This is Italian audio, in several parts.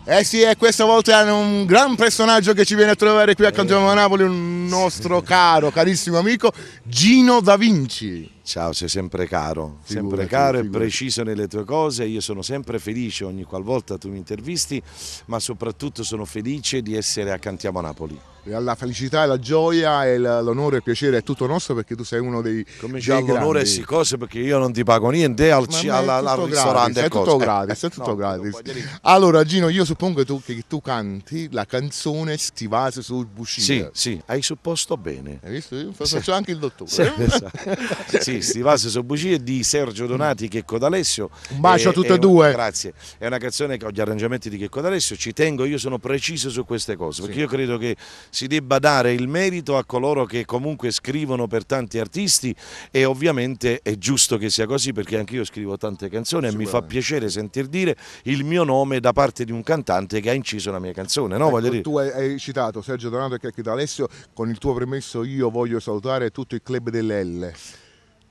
Eh sì, e questa volta è un gran personaggio che ci viene a trovare qui a Cantiamo Napoli, un nostro carissimo amico Gino Da Vinci. Ciao, sei sempre caro, Figurati. e preciso nelle tue cose. Io sono sempre felice ogni qualvolta tu mi intervisti, ma soprattutto sono felice di essere a Cantiamo Napoli. La felicità e la gioia e l'onore e il piacere è tutto nostro, perché tu sei uno dei Comincia grandi. l'onore e si cose, perché io non ti pago niente al ristorante. È tutto gratis. Allora Gino, io suppongo che tu canti la canzone Stivase sul Buscì. Sì, hai supposto bene. Hai visto? Io faccio anche il dottore. Sì, Stivase sul Buscì di Sergio Donati, Checco D'Alessio. Un bacio a tutte e due. Grazie. È una canzone che ho gli arrangiamenti di Checco D'Alessio. Ci tengo, io sono preciso su queste cose, perché io credo che si debba dare il merito a coloro che comunque scrivono per tanti artisti, e ovviamente è giusto che sia così, perché anch'io scrivo tante canzoni e mi fa piacere sentir dire il mio nome da parte di un cantante che ha inciso la mia canzone, no? Ecco, tu hai citato Sergio Donato e Checco D'Alessio, con il tuo permesso io voglio salutare tutto il club delle L.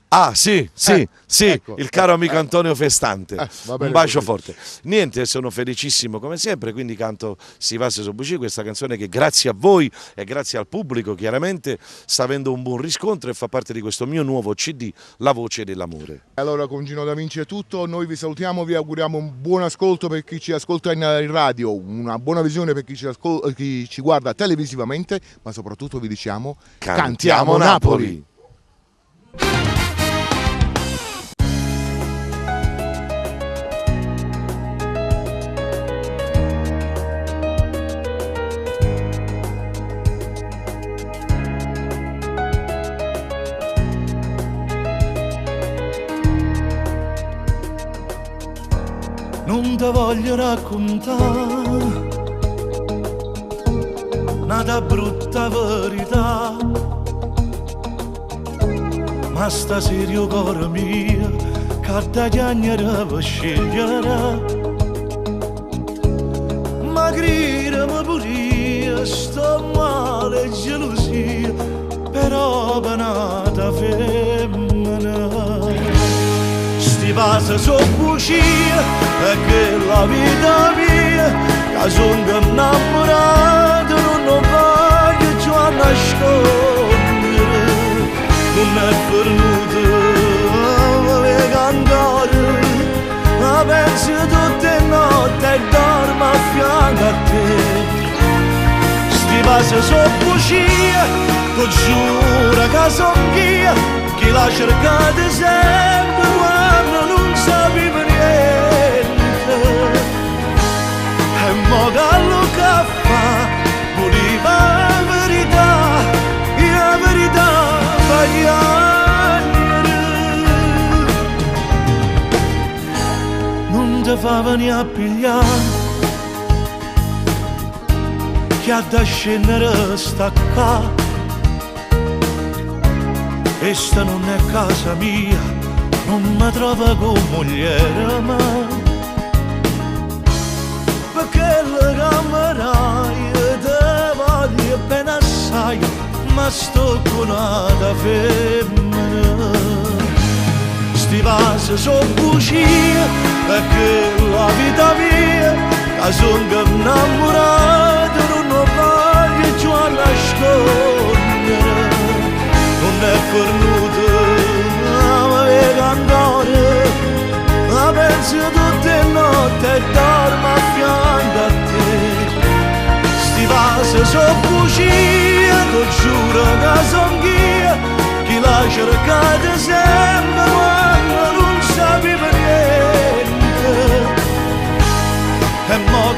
Ah sì, ecco, il caro amico Antonio Festante, un bacio così. forte. Niente, sono felicissimo come sempre, quindi canto Stivase sul Buscì, questa canzone che grazie a voi e grazie al pubblico chiaramente sta avendo un buon riscontro e fa parte di questo mio nuovo CD, La Voce dell'Amore. Allora con Gino Da Vinci è tutto, noi vi salutiamo, vi auguriamo un buon ascolto per chi ci ascolta in radio, una buona visione per chi ci guarda televisivamente, ma soprattutto vi diciamo Cantiamo Napoli! Non ti voglio raccontare una brutta verità, ma sta serio cuore mio che da chiagnere per scegliere, ma gridami pure io, sto male e gelosia, però penata femmina. Stivase sul Buscì e che la vita mia, che sono innamorato, non voglio più nascondere, non è venuto a cantare, ma penso tutte le notti e dormo a fianco a te. Stivase sul Buscì, tu giuro che sono io, che la cercate sempre quando non sapevo niente, e mo gallo che fa, voleva la verità fa chiagnere, non ti fa venire a pigliare, che ha da scendere sta qua. Questa non è casa mia, non mi trova con mogliere, ma perché le camerai te voglio bene assai, ma sto con una femmina. Stivase sul Buscì e che la vita mia, che sono innamorato, non voglio più nascondere, non è venuto a cantare, ma penso tutte le notti e dormo a fianco a te. Stivase sul Buscì, tu giuro che sono io, che la cercate sempre quando non sapevo niente, e mo